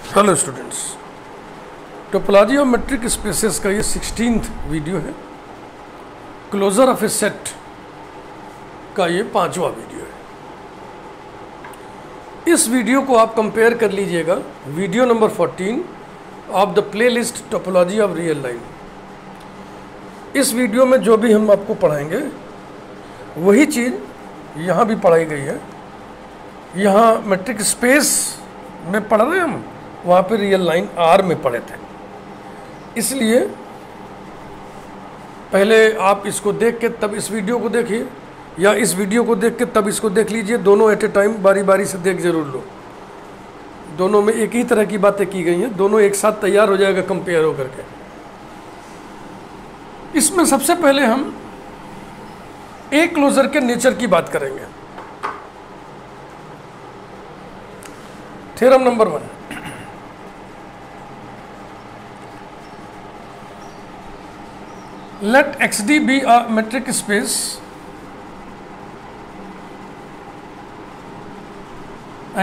Hello students, topology of metric spaces का ये 16th video है। क्लोजर ऑफ ए सेट का ये 5वां वीडियो है। इस वीडियो को आप कंपेयर कर लीजिएगा video number 14 of the playlist topology of real line. इस वीडियो में जो भी हम आपको पढ़ाएंगे वही चीज़ यहाँ भी पढ़ाई गई है। यहाँ मेट्रिक स्पेस में पढ़ रहे हैं हम, वहाँ पे रियल लाइन आर में पढ़े थे। इसलिए पहले आप इसको देख के तब इस वीडियो को देखिए, या इस वीडियो को देख के तब इसको देख लीजिए। दोनों एट ए टाइम बारी बारी से देख जरूर लो। दोनों में एक ही तरह की बातें की गई हैं, दोनों एक साथ तैयार हो जाएगा कंपेयर हो करके। इसमें सबसे पहले हम ए क्लोजर के नेचर की बात करेंगे। Theorem number 1, let XD be a metric space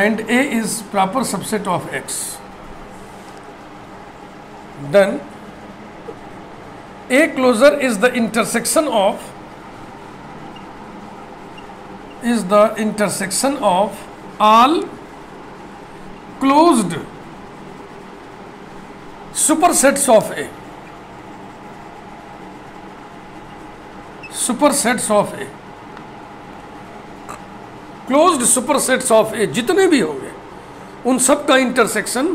and A is proper subset of X, then A closure is the intersection of all closed supersets of A. Supersets of A, closed supersets of A जितने भी होंगे उन सब का intersection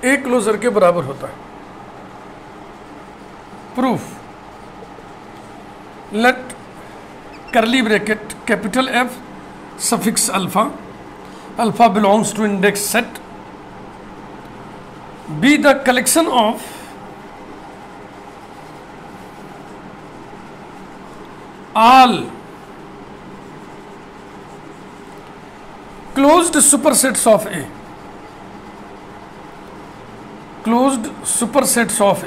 A closure के बराबर होता है। Proof, let curly bracket capital F suffix alpha, alpha belongs to index set, be the collection of all closed supersets of A, closed supersets of A,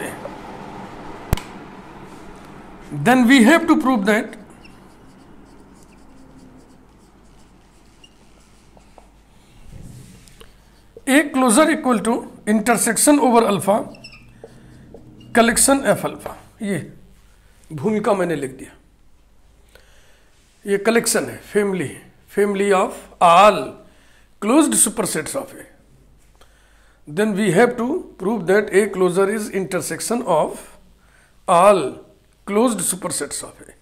then we have to prove that A closure equal to intersection over alpha collection F alpha। ये भूमिका मैंने लिख दिया। ये collection है, family of all closed supersets of A. Then we have to prove that A closure is intersection of all closed supersets of A.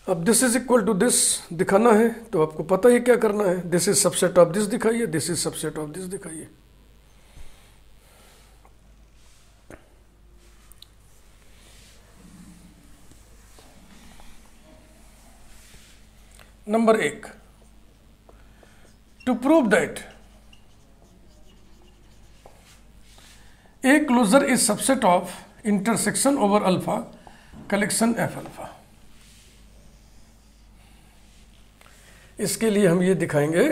अब this is equal to this दिखाना है तो आपको पता ही क्या करना है। This is subset of this दिखाइए, this is subset of this दिखाइए। Number 1, to prove that A closure is subset of intersection over alpha collection F alpha. इसके लिए हम ये दिखाएंगे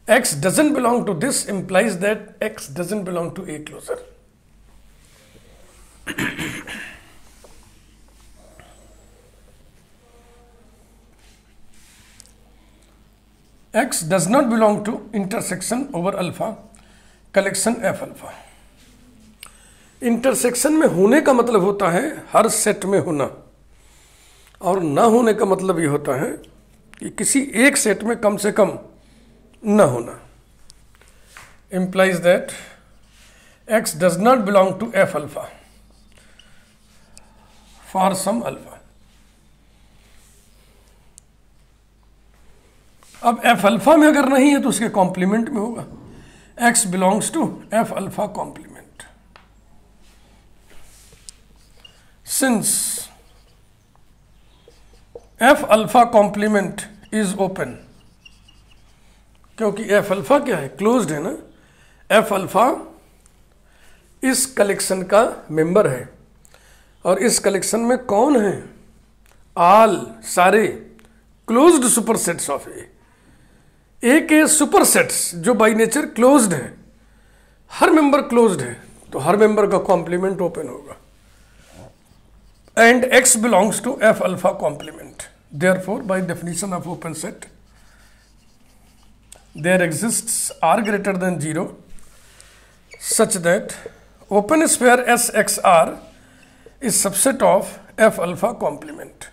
x doesn't belong to this implies that x doesn't belong to A closure. X does not belong to intersection over alpha collection F alpha। Intersection में होने का मतलब होता है हर सेट में होना, और ना होने का मतलब ये होता है कि किसी एक सेट में कम से कम ना होना। implies that X does not belong to F alpha for some alpha। अब एफ अल्फा में अगर नहीं है तो उसके कॉम्प्लीमेंट में होगा। X belongs to F alpha complement. Since F alpha complement is open, क्योंकि एफ अल्फा क्या है, क्लोज्ड है ना। एफ अल्फा इस कलेक्शन का मेंबर है, और इस कलेक्शन में कौन है, ऑल सारे क्लोज्ड सुपरसेट्स ऑफ ए। ए के सुपरसेट्स जो बाय नेचर क्लोज्ड है, हर मेंबर क्लोज्ड है, तो हर मेंबर का कॉम्प्लीमेंट ओपन होगा। And x belongs to F alpha complement, therefore by definition of open set there exists r greater than 0 such that open sphere SXR is subset of F alpha complement.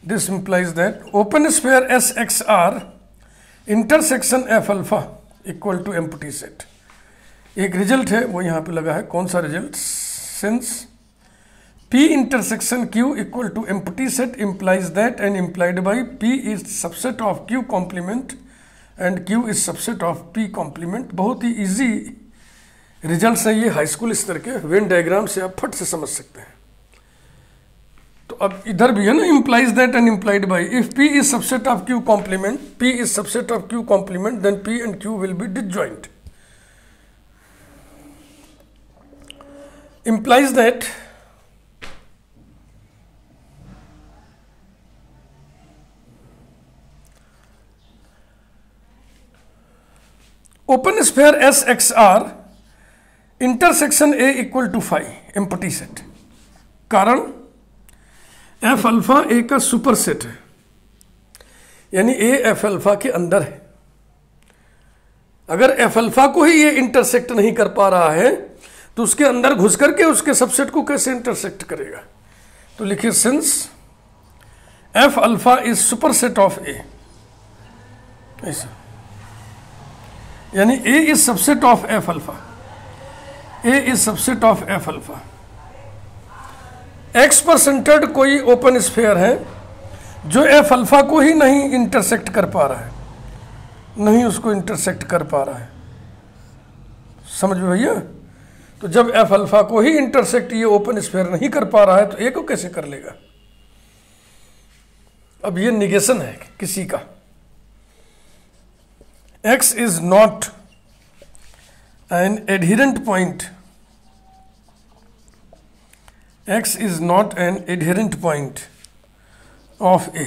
This implies that open sphere SXR intersection F alpha equal to empty set. एक result है वो यहाँ पे लगा है. कौन सा result? Since P intersection Q equal to empty set implies that and implied by P is subset of Q complement and Q is subset of P complement. बहुत ही इजी रिजल्ट्स हैं ये हाई स्कूल स्तर के. Venn diagram से आप फट से समझ सकते हैं. तो अब इधर भी है ना, implies that and implied by. If P is subset of Q complement, P is subset of Q complement, then P and Q will be disjoint. Implies that open sphere SXR intersection A equal to phi empty set. कारण F alpha A का super set है, यानी A F alpha के अंदर है. अगर F alpha को ही ये इंटरसेक्ट नहीं कर पा रहा है तो उसके अंदर घुस करके उसके सबसेट को कैसे इंटरसेक्ट करेगा? तो लिखिए since F alpha is super set of A, ऐसा, यानी A is subset of F alpha. A is subset of F alpha. X पर सेंटर्ड कोई ओपन स्फीयर है जो F अल्फा को ही नहीं इंटरसेक्ट कर पा रहा है, नहीं उसको इंटरसेक्ट कर पा रहा है. समझ में भैया? तो जब F अल्फा को ही इंटरसेक्ट ये ओपन स्फीयर नहीं कर पा रहा है तो A को कैसे कर लेगा? अब ये निगेशन है किसी का. X is not an adherent point. X is not an adherent point of A.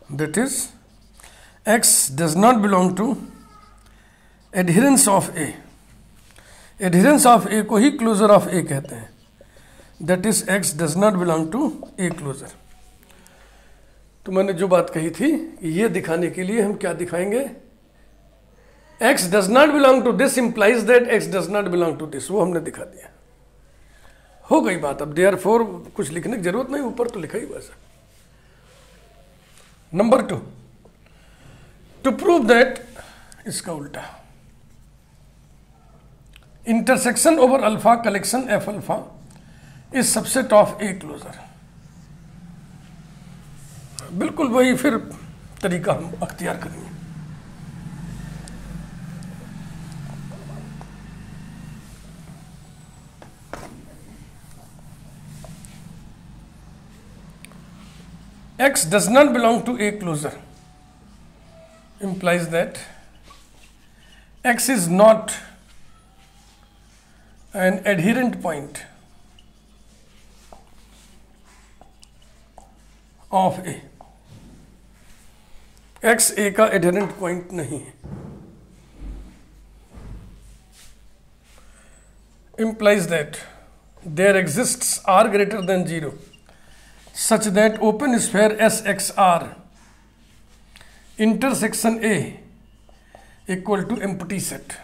That is, X does not belong to adherence of A. Adherence of A को ही closure of A कहते हैं. That is, X does not belong to A closure. तो मैंने जो बात कही थी, ये दिखाने के लिए हम क्या दिखाएंगे? X does not belong to this implies that X does not belong to this. वो हमने दिखा दिया. हो गई बात. अब therefore कुछ लिखने की जरूरत नहीं, ऊपर तो लिखा ही बस. नंबर 2, टू प्रूव दैट, इसका उल्टा, intersection over alpha collection F alpha is subset of A closure. बिल्कुल वही फिर तरीका हम अख्तियार करेंगे. X does not belong to A closure implies that X is not an adherent point of A. X A का adherent point नहीं है. Implies that there exists R greater than 0 such that open sphere SXR intersection A equal to empty set.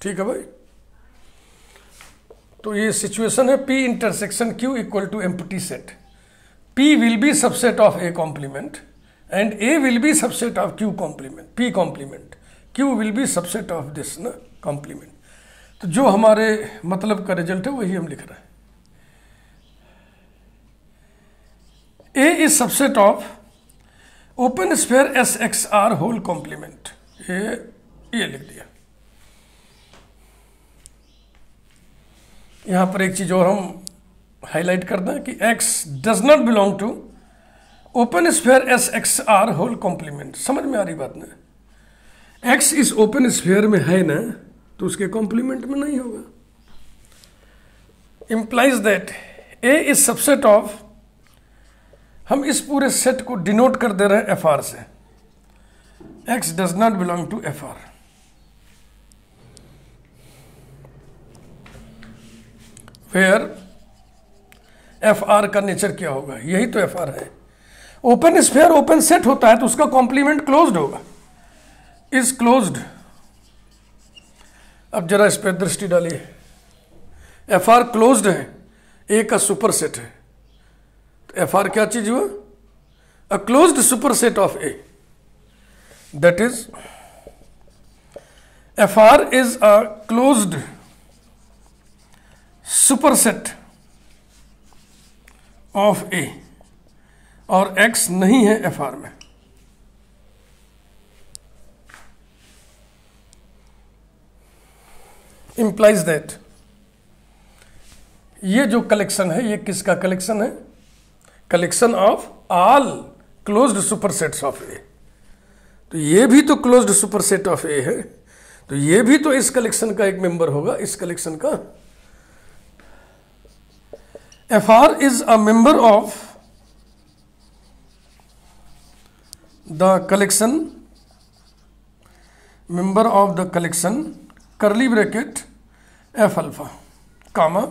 ठीक है भाई. तो ये situation है P intersection Q equal to empty set. P will be subset of A complement and A will be subset of Q complement, P complement. Q will be subset of this ना complement. तो जो हमारे मतलब का result है वही हम लिख रहे हैं. A is subset of open sphere SXR whole complement. ये लिख दिया. यहां पर एक चीज और हम हाईलाइट कर दें कि X does not belong to open sphere SXR whole complement. समझ में आ रही बात ना? X इस ओपन स्फीयर में है ना, तो उसके कॉम्प्लीमेंट में नहीं होगा. Implies that A is subset of, हम इस पूरे सेट को डिनोट कर दे रहे हैं FR से. X does not belong to FR. where F R का नेचर क्या होगा, यही तो एफ आर है। ओपन स्फीयर ओपन सेट होता है तो उसका कॉम्प्लीमेंट क्लोज्ड होगा, इज क्लोज्ड। अब जरा इस पर दृष्टि डालिए, एफ आर क्लोज्ड है, ए का सुपर सेट है, तो एफ आर क्या चीज हुआ, a closed super set of A, that is F R is a closed superset of A, और एक्स नहीं है एफ आर में। इंप्लाइज दैट ये जो कलेक्शन है ये किसका कलेक्शन है, collection of all closed supersets of A. तो ये भी तो क्लोज्ड सुपरसेट ऑफ ए है, तो ये भी तो इस कलेक्शन का एक मेंबर होगा, इस कलेक्शन का। F R is a member of the collection, member of the collection curly bracket F alpha comma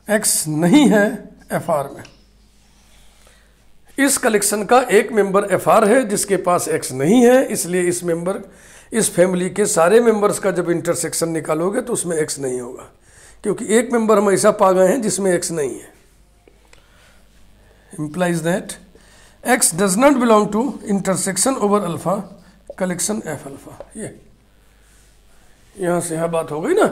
X नहीं है एफ आर में। इस कलेक्शन का एक मेंबर एफ आर है जिसके पास एक्स नहीं है, इसलिए इस मेंबर, इस फैमिली के सारे मेंबर्स का जब इंटरसेक्शन निकालोगे तो उसमें एक्स नहीं होगा, क्योंकि एक मेंबर हम ऐसा पा गए हैं जिसमें एक्स नहीं है। Implies that X does not belong to intersection over alpha collection F alpha. ये यहां से यहां बात हो गई ना।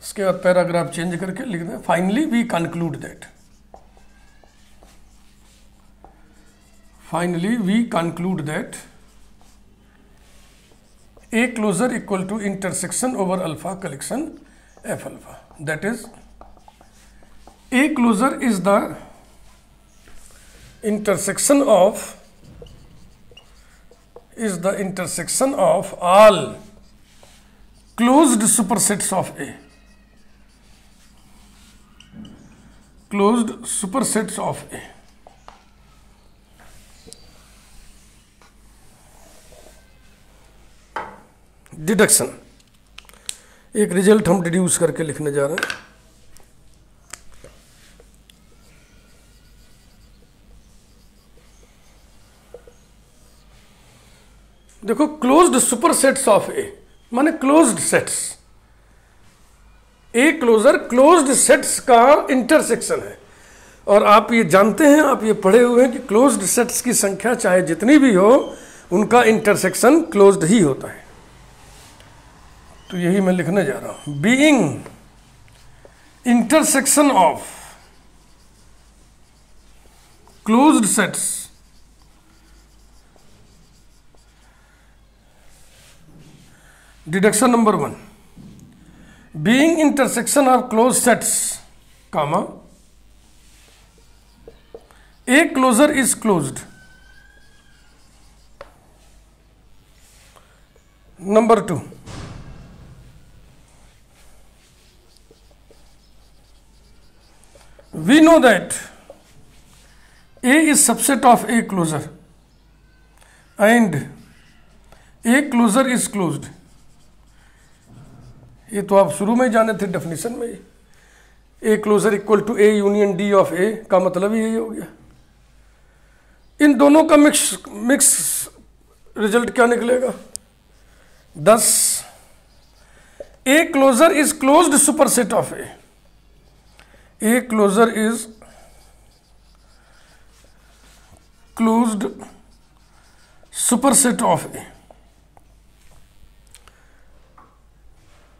इसके बाद पैराग्राफ चेंज करके लिख दें, finally we conclude that, finally we conclude that A closure equal to intersection over alpha collection F alpha, that is A closure is the intersection of all closed supersets of A, closed supersets of A. Deduction, एक result हम deduce करके लिखने जा रहे हैं। देखो, closed supersets of A माने closed sets, A closure closed sets का इंटरसेक्शन है। और आप ये जानते हैं, आप ये पढ़े हुए हैं कि क्लोज्ड सेट्स की संख्या चाहे जितनी भी हो, उनका इंटरसेक्शन क्लोज्ड ही होता है। तो यही मैं लिखने जा रहा हूं, being intersection of closed sets deduction number 1, being intersection of close sets comma A closure is closed. Number 2, we know that A is subset of A closure and A closure is closed। ये तो आप शुरू में जाने थे definition में, A closure equal to A union D of A का मतलब यही हो गया। इन दोनों का मिक्स रिजल्ट क्या निकलेगा, 10 A closure is closed superset of A, A closure is closed superset of A।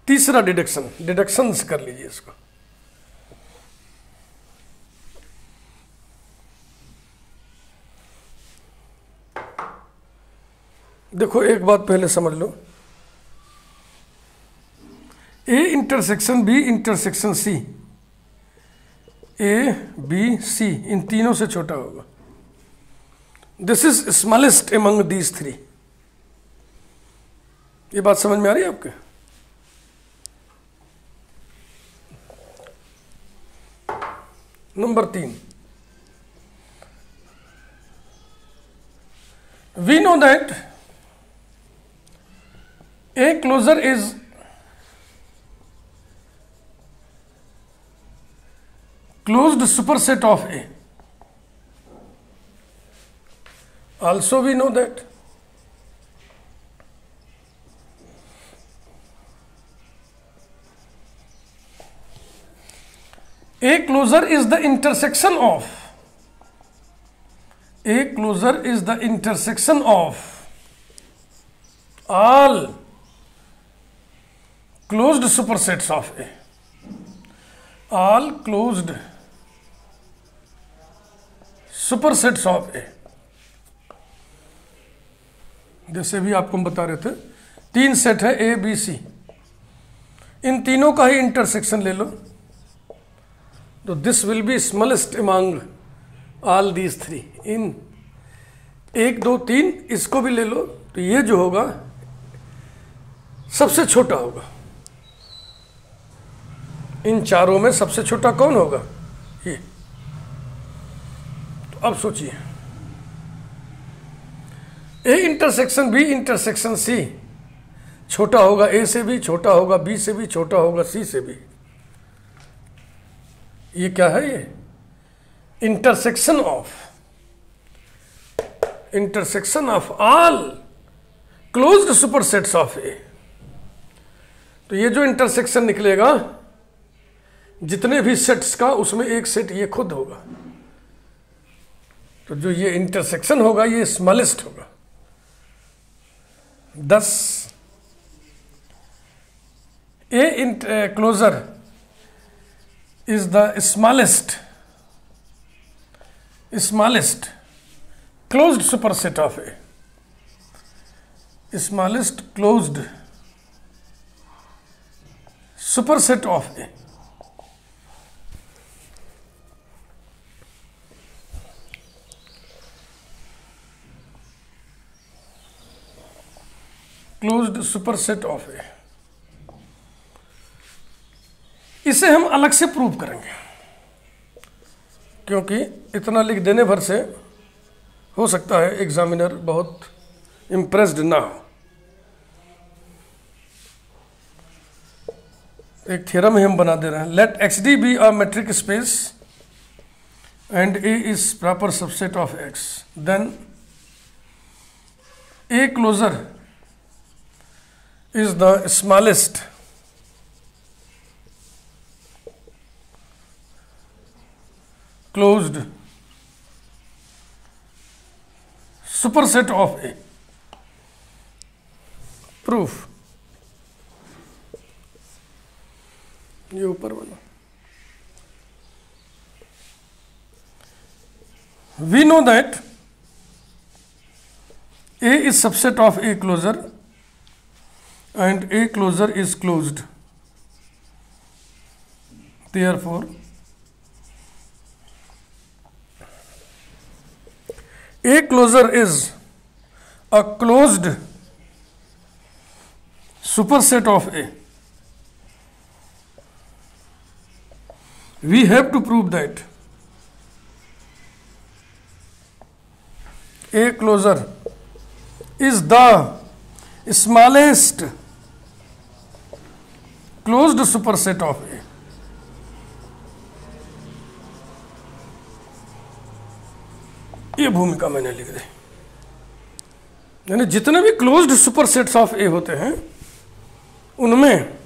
तीसरा डिडक्शंस कर लीजिए इसको। देखो, एक बात पहले समझ लो, A intersection B intersection C, A B C इन तीनों से छोटा होगा। This is smallest among these 3। ये बात समझ में आ रही है आपके? Number 3, We know that A closure is closed superset of A. Also we know that A closure is the intersection of all closed supersets of A. All closed supersets of A. जैसे भी आपको हम बता रहे थे, 3 set है ए B C, इन तीनों का ही इंटरसेक्शन ले लो तो this will be smallest among all these 3. इन 1 2 3 इसको भी ले लो तो ये जो होगा सबसे छोटा होगा. इन चारों में सबसे छोटा कौन होगा? ये. तो अब सोचिए, A intersection B intersection C छोटा होगा ए से भी, छोटा होगा बी से भी, छोटा होगा सी से भी. ये क्या है? ये intersection of all closed supersets of A. तो ये जो इंटरसेक्शन निकलेगा जितने भी सेट्स का, उसमें एक सेट ये खुद होगा. तो जो ये इंटरसेक्शन होगा ये स्मॉलेस्ट होगा. 10 A closure is the smallest closed superset of A. Smallest closed superset of A. Closed superset of A. इसे हम अलग से प्रूव करेंगे, क्योंकि इतना लिख देने भर से हो सकता है एग्जामिनर बहुत इम्प्रेस्ड ना हो. एक थ्योरम ही हम बना दे रहे हैं. Let X d be a metric space and A is proper subset of X, then A closure is the smallest closed superset of A. Proof. ये ऊपर बना. We know that A is subset of A closure and A closure is closed. Therefore, A closure is a closed superset of A. We have to prove that A closure is the smallest closed superset of A. ये भूमिका मैंने लिख दी. यानी जितने भी closed supersets of ए होते हैं उनमें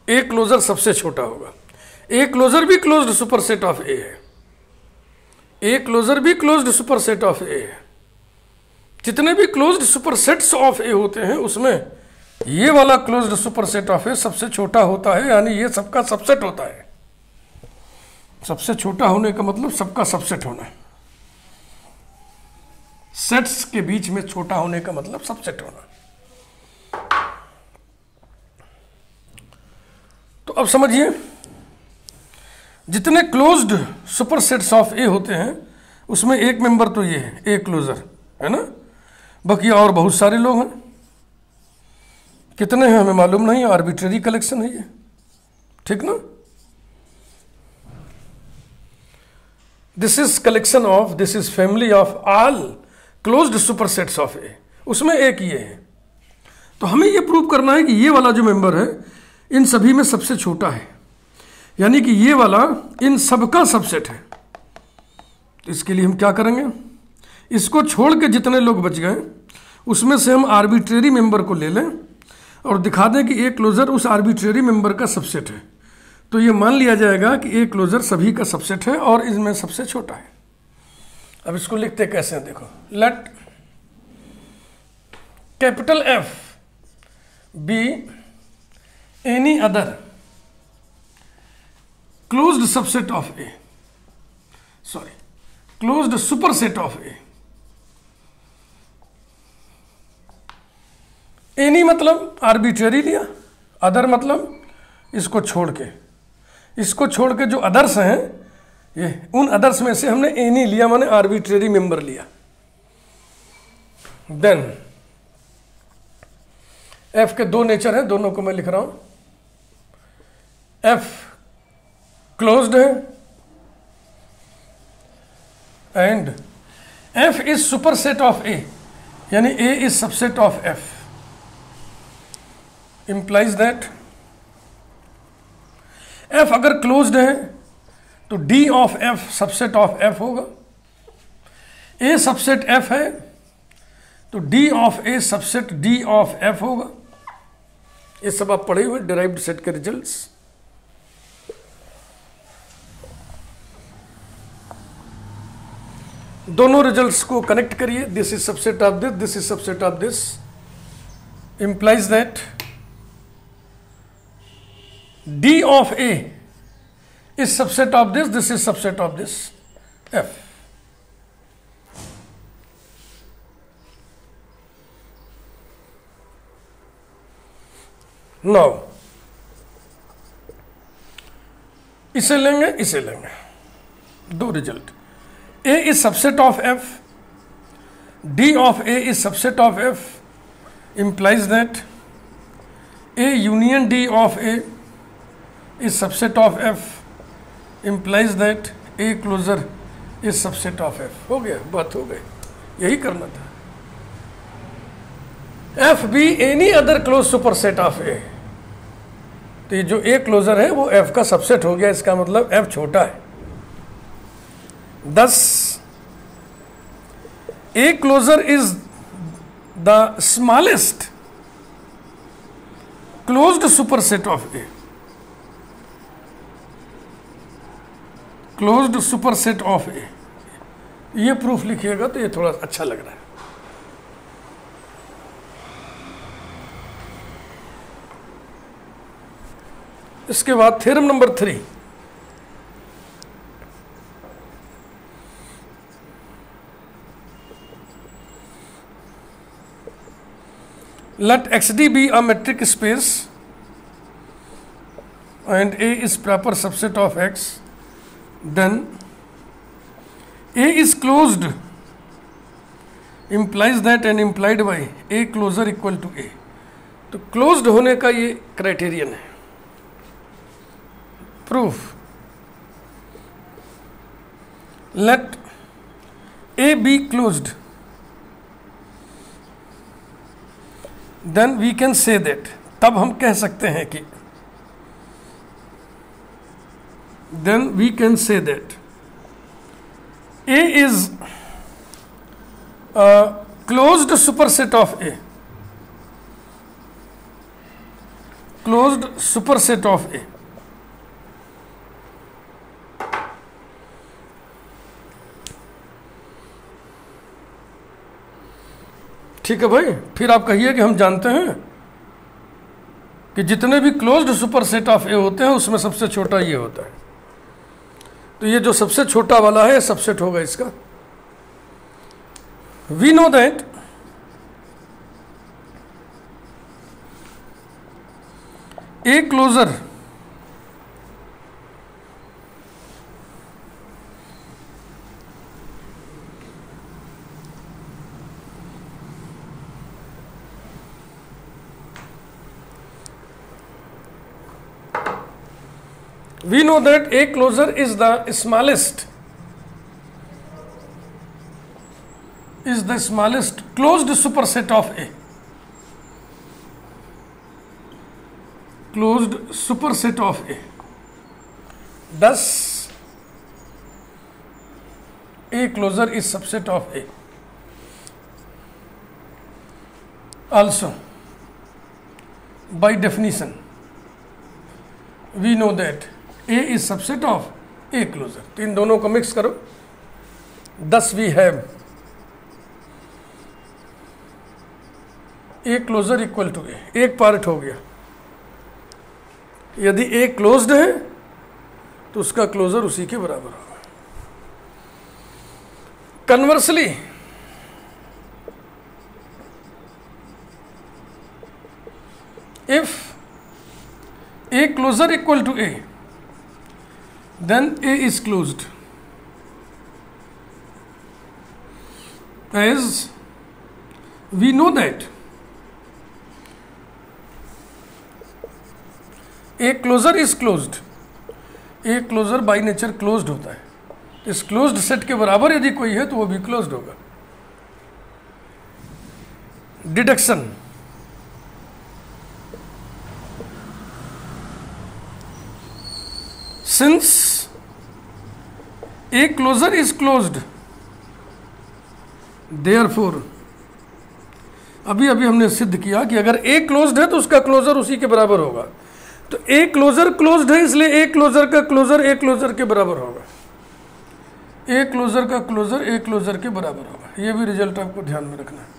ए क्लोजर सबसे छोटा होगा. ए क्लोजर भी क्लोज्ड सुपरसेट ऑफ ए है. ए क्लोजर भी क्लोज्ड सुपरसेट ऑफ ए है. जितने भी क्लोज्ड सुपरसेट्स ऑफ ए होते हैं उसमें ये वाला क्लोज्ड सुपरसेट ऑफ ए सबसे छोटा होता है. यानी ये सबका सबसेट होता है. सबसे छोटा होने का मतलब सबका सबसेट होना. सेट्स के बीच में छोटा होने का मतलब सबसेट होना. तो अब समझिए, जितने क्लोज्ड सुपरसेट्स ऑफ ए होते हैं उसमें एक मेंबर तो ये है ए क्लोजर, है ना. बाकी और बहुत सारे लोग हैं. कितने हैं हमें मालूम नहीं, आर्बिट्रेरी कलेक्शन है ये, ठीक ना. This is collection of, this is family of all closed supersets of A, उसमें एक ये है। तो हमें ये प्रूव करना है कि ये वाला जो मेंबर है इन सभी में सबसे छोटा है, यानी कि ये वाला इन सब का सबसेट है। तो इसके लिए हम क्या करेंगे, इसको छोड़ के जितने लोग बच गए उसमें से हम आर्बिट्रेरी मेंबर को ले लें और दिखा दें कि ए क्लोजर उस आर्बिट्रेरी मेंबर का सबसेट है। तो ये मान लिया जाएगा कि ए क्लोजर सभी का सबसेट है और इसमें सबसे छोटा है। अब इसको लिखते कैसे हैं, देखो, let capital F be any other closed subset of A, sorry closed superset of A. Any मतलब आर्बिट्रेरी लिया, अदर मतलब इसको छोड़ के जो अदर्स हैं, ये उन अदर्स में से हमने एनी लिया, माने आर्बिट्रेरी मेंबर लिया। देन एफ के दो नेचर हैं, दोनों को मैं लिख रहा हूं। एफ क्लोज्ड है and F is superset of A, यानी A is subset of F, implies that F अगर क्लोज्ड है तो D of F subset of F होगा। ए सबसेट एफ है तो D of A subset D of F होगा। ये सब आप पढ़े हुए डिराइव्ड सेट के रिजल्ट्स। दोनों रिजल्ट्स को कनेक्ट करिए, this is subset of this, this is subset of this, implies that D of A is subset of this, this is subset of this, F. Now, इसे लेंगे, दो result. A is subset of F, D of A is subset of F, implies that A union D of A is subset of F, implies that A closure is subset of F। हो गया, बात हो गई, यही करना था। F be any other closed superset of A, तो ये जो A क्लोजर है वो F का सबसेट हो गया, इसका मतलब F छोटा है। thus A closure is the smallest closed superset of A, closed superset of A. ये प्रूफ लिखिएगा तो ये थोड़ा अच्छा लग रहा है। इसके बाद theorem number 3, let XD be a metric space and A is proper subset of X, then A is closed implies that and implied by A closure equal to A। तो क्लोज्ड होने का ये क्राइटेरियन है। Proof, let A be closed, then we can say that, तब हम कह सकते हैं कि then we can say that A is a closed superset of A, closed superset of A। ठीक है भाई, फिर आप कहिए कि हम जानते हैं कि जितने भी क्लोज्ड सुपरसेट ऑफ ए होते हैं उसमें सबसे छोटा ये होता है। तो ये जो सबसे छोटा वाला है सबसेट होगा इसका। We know that A closure we know that A closure is the smallest the smallest closed superset of A, closed superset of A, thus A closure is subset of A. Also, by definition, we know that A is subset of A closure. तो इन दोनों को mix करो, thus we have A closure equal to A. एक part हो गया. यदि A closed है तो उसका क्लोजर उसी के बराबर होगा. Conversely if A closure equal to A, then A is closed, as we know that A closure is closed. A closure by nature closed होता है. इस क्लोज्ड सेट के बराबर यदि कोई है तो वो भी क्लोज्ड होगा. Deduction. Since A closure is closed, therefore, अभी हमने सिद्ध किया कि अगर ए क्लोज्ड है तो उसका क्लोजर उसी के बराबर होगा. तो ए क्लोजर क्लोज्ड है, इसलिए ए क्लोजर का क्लोजर ए क्लोजर के बराबर होगा. ए क्लोजर का क्लोजर ए क्लोजर के बराबर होगा. ये भी रिजल्ट आपको ध्यान में रखना है.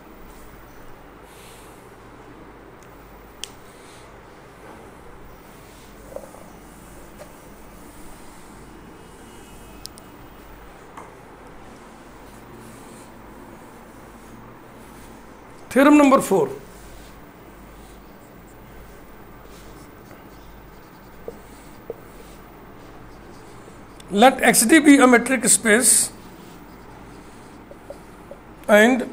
Theorem number 4. Let XD be a metric space and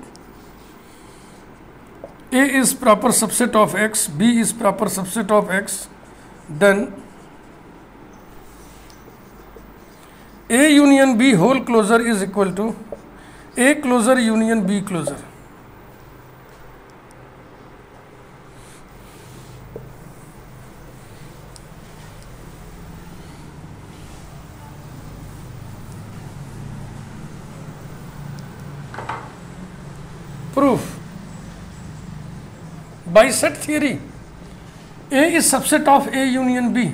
A is proper subset of X, B is proper subset of X, then A union B whole closure is equal to A closure union B closure. Proof. By set theory, A is subset of A union B,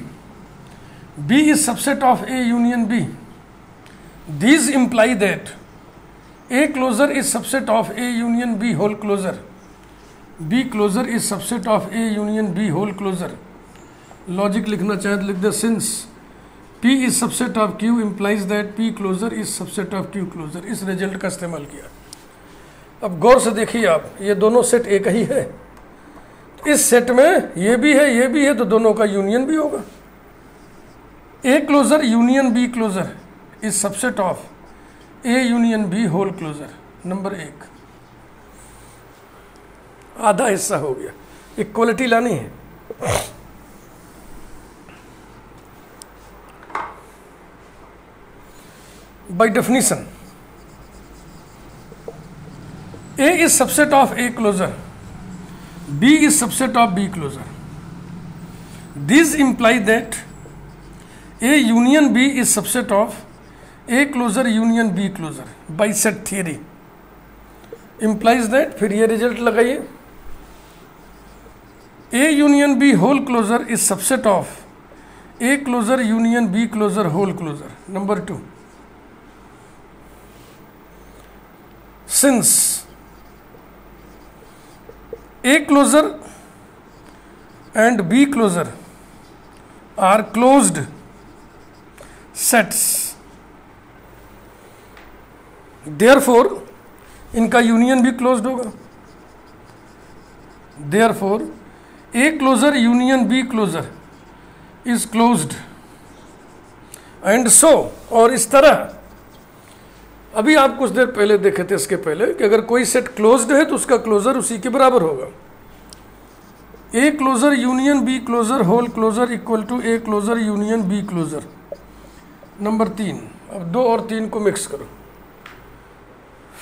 B is subset of A union B. These imply that A closure is subset of A union B whole closure, B closure is subset of A union B whole closure. Logic लिखना चाहे तो लिख दे. Since P is subset of Q implies that P closure is subset of Q closure. इस result का इस्तेमाल किया. अब गौर से देखिए आप, ये दोनों सेट एक ही है. इस सेट में ये भी है तो दोनों का यूनियन भी होगा. A closure union B closure is subset of A union B whole closure. Number 1. आधा हिस्सा हो गया. इक्वलिटी लानी है. By definition A is subset of A closure, B is subset of B closure. These imply that A union B is subset of A closure union B closure by set theory. Implies that, फिर ये result लगाइए. A union B whole closure is subset of A closure union B closure whole closure. Number 2. Since A closure and B closure are closed sets, therefore इनका union भी closed होगा. therefore A closure union B closure is closed and so, और इस तरह. अभी आप कुछ देर पहले देखे थे इसके पहले कि अगर कोई सेट क्लोज्ड है तो उसका क्लोजर उसी के बराबर होगा. A closure union B closure whole closure equal to A closure union B closure. Number 3. अब 2 और 3 को मिक्स करो.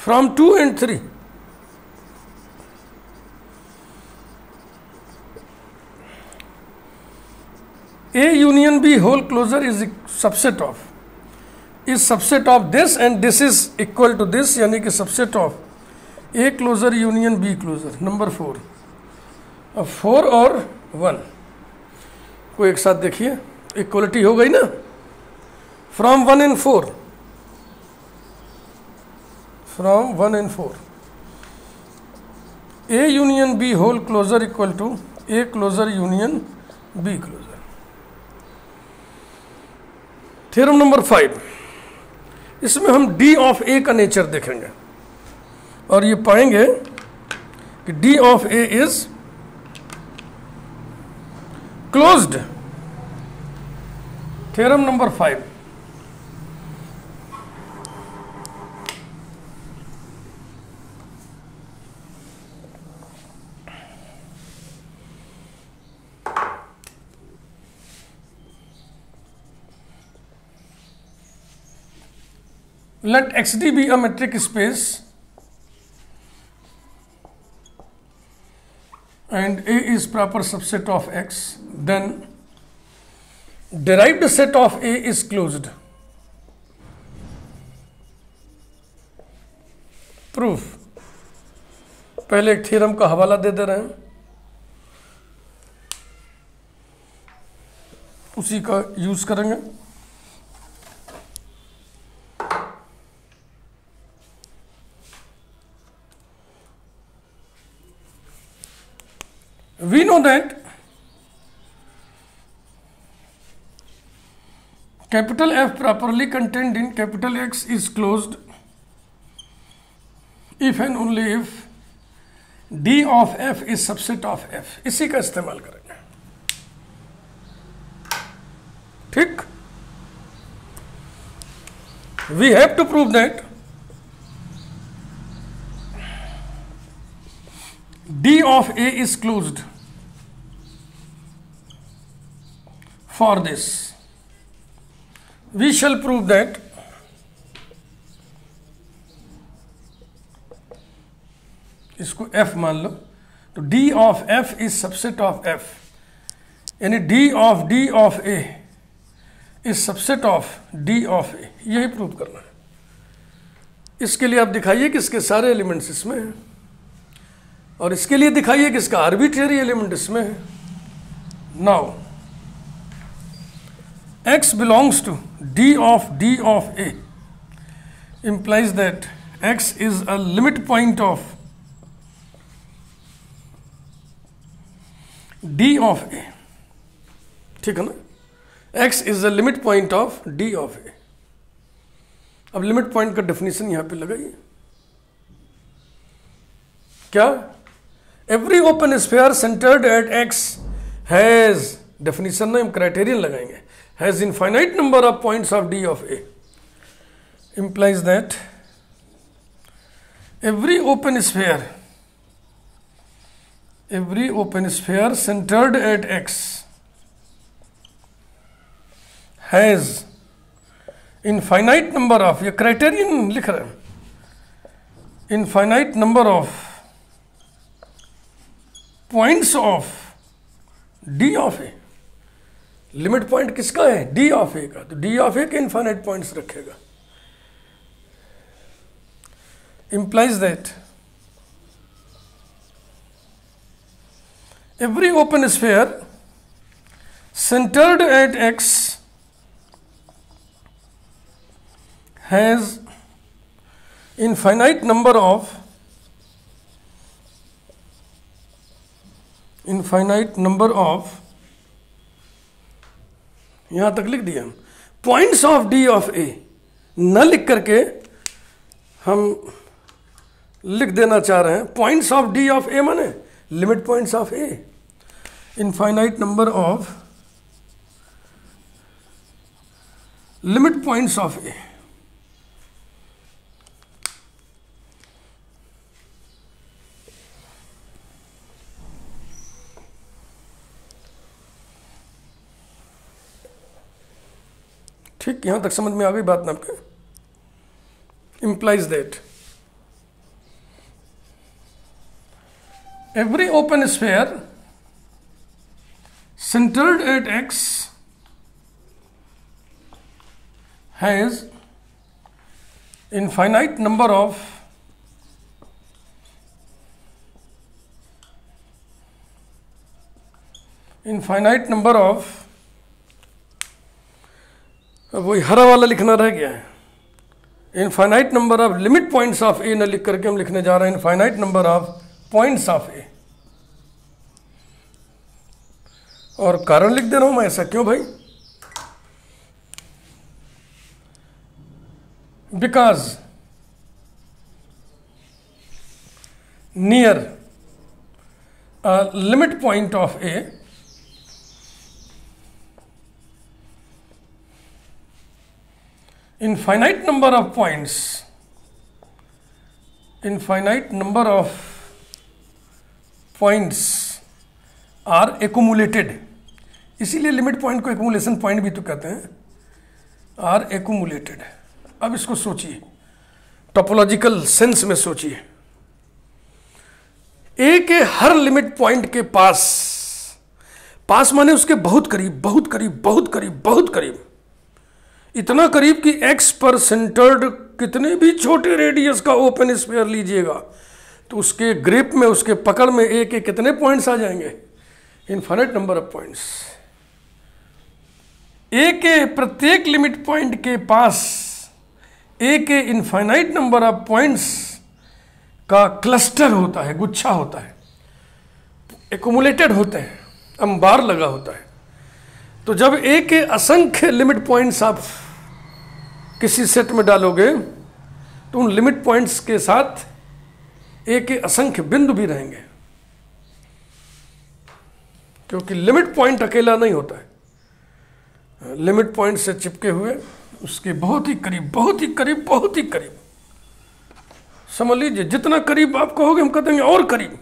From 2 and 3 A union B whole closure is subset of, is subset of this and this is equal to this, यानी कि subset of A closure union B closure. Number 4. अब 4 और 1 को एक साथ देखिए, इक्वलिटी हो गई ना. From 1 and 4, from 1 and 4, A union B whole closure equal to A closure union B closure. Theorem number 5, इसमें हम D ऑफ A का नेचर देखेंगे और ये पाएंगे कि D of A is closed. Theorem number 5, let XD be a metric space and A is proper subset of X, then derived set of A is closed. Proof. पहले एक theorem का हवाला दे रहे हैं, उसी का यूज करेंगे. We know that capital F properly contained in capital X is closed if and only if D of F is subset of F. इसी का इस्तेमाल करेंगे. ठीक. We have to prove that D of A is closed. For this, we shall prove that इसको F मान लो, तो D of F is subset of F, यानी D of A is subset of D of A. यही prove करना है. इसके लिए आप दिखाइए कि इसके सारे एलिमेंट्स इसमें हैं और इसके लिए दिखाइए कि इसका आर्बिट्रेरी एलिमेंट इसमें है. Now X belongs to D of A implies that X is a limit point of D of A. ठीक है ना. X is a limit point of D of A. अब लिमिट पॉइंट का definition यहां पे लगाइए. क्या? Every open sphere centered at X has, definition ना हम क्राइटेरियन लगाएंगे, has infinite number of points of D of A, implies that every open sphere centered at X has infinite number of, ये criterion लिख रहे हैं, infinite number of points of D of A. Limit point किसका है? D of A का. तो D of A के infinite points रखेगा. implies that every open sphere centered at X has infinite number of यहां तक लिख दिया हम. Points of D of A न लिख करके हम लिख देना चाह रहे हैं points of D of A माने limit points of A, infinite number of limit points of A. ठीक, यहां तक समझ में आ गई बात ना आपके? implies that every open sphere centered at X has infinite number of वही हरा वाला लिखना रह गया है। Infinite number of limit points of A न लिख करके हम लिखने जा रहे हैं infinite number of points of A. और कारण लिख दे रहा हूं मैं, ऐसा क्यों भाई? Because near a limit point of A infinite number of points are accumulated, इसीलिए लिमिट पॉइंट को एक्यूमुलेशन पॉइंट भी तो कहते हैं, आर एक्यूमुलेटेड। अब इसको सोचिए, टोपोलॉजिकल सेंस में सोचिए। ए के हर लिमिट पॉइंट के पास, पास माने उसके बहुत करीब, बहुत करीब, बहुत करीब, बहुत करीब, इतना करीब कि एक्स पर सेंटर्ड कितने भी छोटे रेडियस का ओपन स्फीयर लीजिएगा तो उसके ग्रिप में, उसके पकड़ में ए के कितने पॉइंट्स आ जाएंगे? Infinite number of points. A के प्रत्येक लिमिट पॉइंट के पास ए के इनफाइनाइट नंबर ऑफ पॉइंट्स का क्लस्टर होता है, गुच्छा होता है, एक्यूमुलेटेड होते हैं, अंबार लगा होता है। तो जब ए के असंख्य लिमिट पॉइंट्स आप किसी सेट में डालोगे तो उन लिमिट पॉइंट्स के साथ ए के असंख्य बिंदु भी रहेंगे, क्योंकि लिमिट पॉइंट अकेला नहीं होता है, लिमिट पॉइंट से चिपके हुए उसके बहुत ही करीब, बहुत ही करीब, बहुत ही करीब, समझ लीजिए जितना करीब आप कहोगे हम कह देंगे और करीब।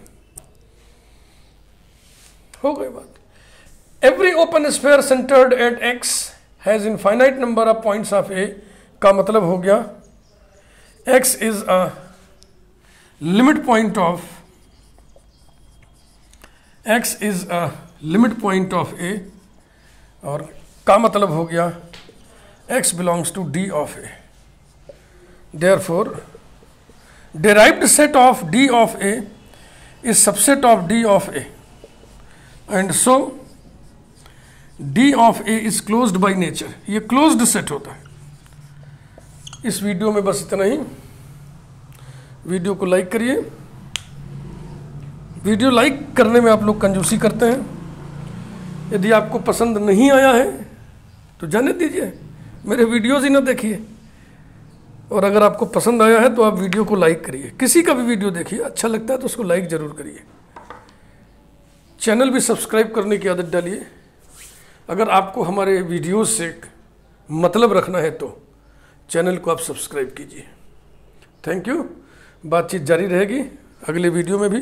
हो गई बात। Every open sphere centred at X has infinite number of points of A का मतलब हो गया X is a limit point of, X is a limit point of A, और का मतलब हो गया x belongs to D of A. Therefore, derived set of D of A is subset of D of A, and so D of A is closed by nature. ये closed set होता है। इस video में बस इतना ही। Video को like करिए। Video like करने में आप लोग कंजूसी करते हैं। यदि आपको पसंद नहीं आया है तो जाने दीजिए, मेरे वीडियोस ही ना देखिए। और अगर आपको पसंद आया है तो आप वीडियो को लाइक करिए। किसी का भी वीडियो देखिए, अच्छा लगता है तो उसको लाइक ज़रूर करिए। चैनल भी सब्सक्राइब करने की आदत डालिए। अगर आपको हमारे वीडियोस से मतलब रखना है तो चैनल को आप सब्सक्राइब कीजिए। Thank you. बातचीत जारी रहेगी अगले वीडियो में भी।